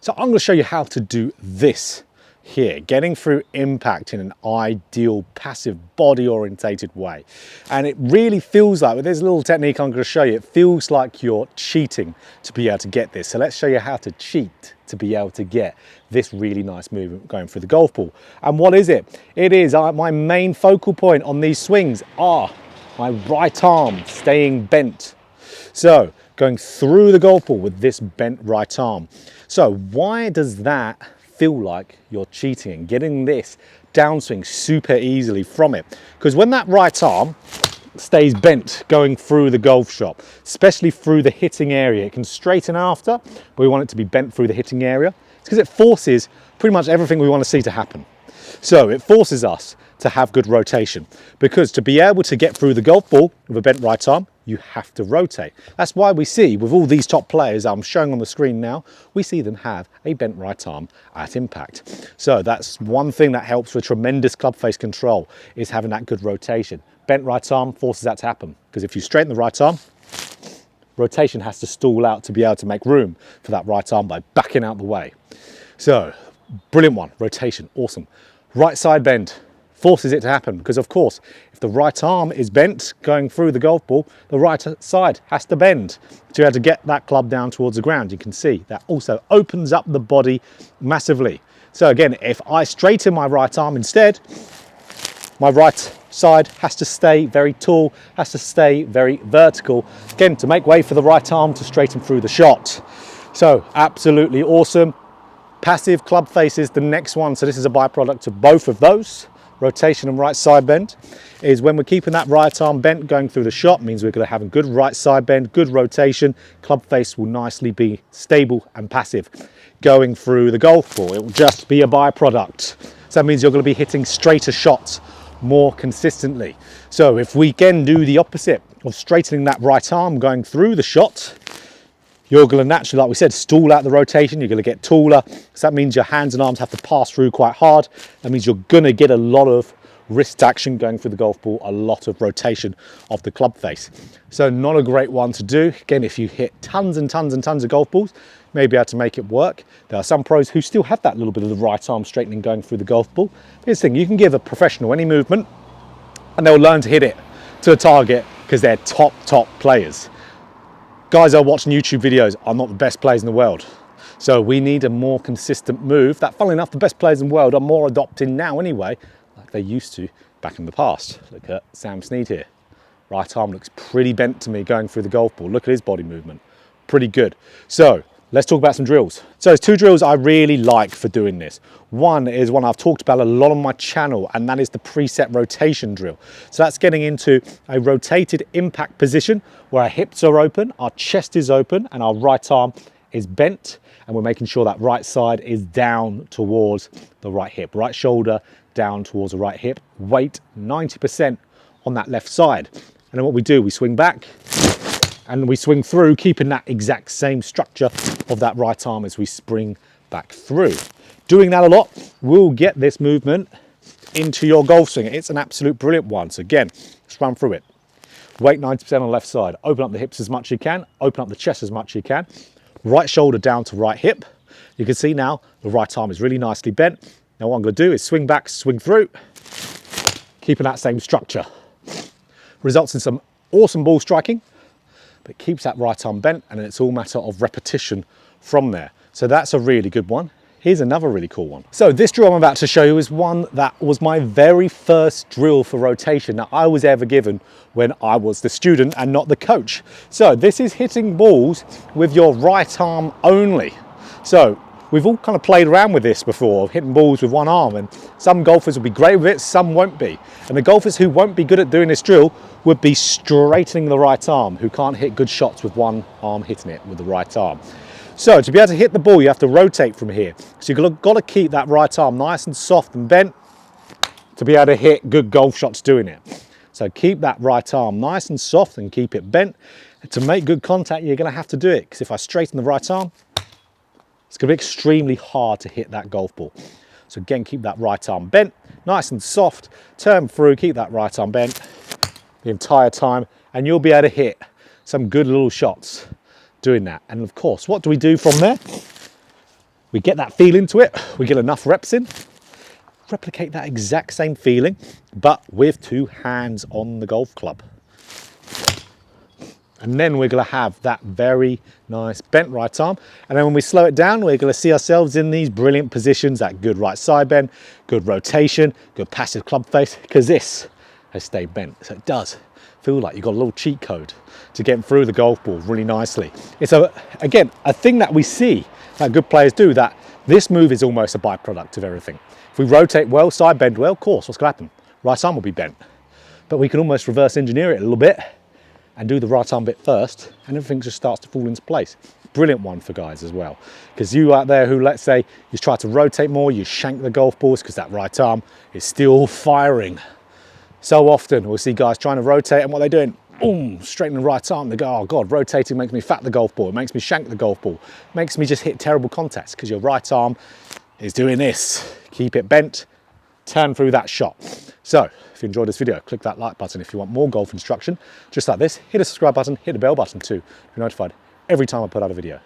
So I'm going to show you how to do this here, getting through impact in an ideal passive body orientated way. And it really feels like, with this little technique I'm going to show you, it feels like you're cheating to be able to get this. So let's show you how to cheat to be able to get this really nice movement going through the golf ball. And what is it? It is my main focal point on these swings are my right arm staying bent. So going through the golf ball with this bent right arm. So why does that feel like you're cheating and getting this downswing super easily from it? Because when that right arm stays bent going through the golf shot, especially through the hitting area, it can straighten after, but we want it to be bent through the hitting area. It's because it forces pretty much everything we want to see to happen. So it forces us to have good rotation, because to be able to get through the golf ball with a bent right arm, you have to rotate. That's why we see with all these top players I'm showing on the screen now, we see them have a bent right arm at impact. So that's one thing that helps with tremendous club face control, is having that good rotation. Bent right arm forces that to happen, because if you straighten the right arm, rotation has to stall out to be able to make room for that right arm by backing out the way. So brilliant one, rotation, awesome. Right side bend forces it to happen, because of course if the right arm is bent going through the golf ball, the right side has to bend to be able to get that club down towards the ground. You can see that also opens up the body massively. So again, if I straighten my right arm instead, my right side has to stay very tall, has to stay very vertical, again to make way for the right arm to straighten through the shot. So absolutely awesome. Passive club face is the next one, so this is a byproduct of both of those. Rotation and right side bend is when we're keeping that right arm bent going through the shot, means we're going to have a good right side bend, good rotation. Club face will nicely be stable and passive going through the golf ball. It will just be a byproduct. So that means you're going to be hitting straighter shots more consistently. So if we can do the opposite of straightening that right arm going through the shot, you're going to naturally, like we said, stall out the rotation. You're going to get taller. So that means your hands and arms have to pass through quite hard. That means you're going to get a lot of wrist action going through the golf ball, a lot of rotation of the club face. So not a great one to do. Again, if you hit tons and tons and tons of golf balls, maybe able to make it work. There are some pros who still have that little bit of the right arm straightening going through the golf ball. Here's the thing, you can give a professional any movement and they'll learn to hit it to a target because they're top players. Guys that are watching YouTube videos are not the best players in the world. So we need a more consistent move that, funnily enough, the best players in the world are more adopting now anyway, like they used to back in the past. Look at Sam Snead here. Right arm looks pretty bent to me going through the golf ball. Look at his body movement, pretty good. So let's talk about some drills. So there's two drills I really like for doing this. One is one I've talked about a lot on my channel, and that is the preset rotation drill. So that's getting into a rotated impact position where our hips are open, our chest is open, and our right arm is bent. And we're making sure that right side is down towards the right hip, right shoulder down towards the right hip, weight 90% on that left side. And then what we do, we swing back, and we swing through, keeping that exact same structure of that right arm as we spring back through. Doing that a lot will get this movement into your golf swing. It's an absolute brilliant one. So again, let's run through it. Weight 90% on the left side. Open up the hips as much as you can. Open up the chest as much as you can. Right shoulder down to right hip. You can see now the right arm is really nicely bent. Now what I'm going to do is swing back, swing through, keeping that same structure. Results in some awesome ball striking, but keeps that right arm bent, and then it's all a matter of repetition from there. So that's a really good one. Here's another really cool one. So this drill I'm about to show you is one that was my very first drill for rotation that I was ever given when I was the student and not the coach. So this is hitting balls with your right arm only. So we've all kind of played around with this before, hitting balls with one arm, and some golfers will be great with it, some won't be. And the golfers who won't be good at doing this drill would be straightening the right arm, who can't hit good shots with one arm hitting it with the right arm. So to be able to hit the ball, you have to rotate from here. So you've got to keep that right arm nice and soft and bent to be able to hit good golf shots doing it. So keep that right arm nice and soft and keep it bent. And to make good contact, you're going to have to do it, because if I straighten the right arm, it's going to be extremely hard to hit that golf ball. So again, keep that right arm bent, nice and soft, turn through, keep that right arm bent the entire time, and you'll be able to hit some good little shots doing that. And of course, what do we do from there? We get that feel into it, we get enough reps in, replicate that exact same feeling, but with 2 hands on the golf club. And then we're going to have that very nice bent right arm. And then when we slow it down, we're going to see ourselves in these brilliant positions, that good right side bend, good rotation, good passive club face, because this has stayed bent. So it does feel like you've got a little cheat code to get through the golf ball really nicely. It's, again, a thing that we see that good players do, that this move is almost a byproduct of everything. If we rotate well, side bend well, of course, what's going to happen? Right arm will be bent. But we can almost reverse engineer it a little bit and do the right arm bit first, and everything just starts to fall into place. Brilliant one for guys as well, because you out there who, let's say, you try to rotate more, you shank the golf balls because that right arm is still firing. So often we'll see guys trying to rotate, and what they're doing, boom, straighten the right arm. They go, oh God, rotating makes me fat the golf ball, it makes me shank the golf ball, it makes me just hit terrible contacts, because your right arm is doing this. Keep it bent, turn through that shot. So if you enjoyed this video, click that like button. If you want more golf instruction just like this, hit the subscribe button, hit the bell button too, to be notified every time I put out a video.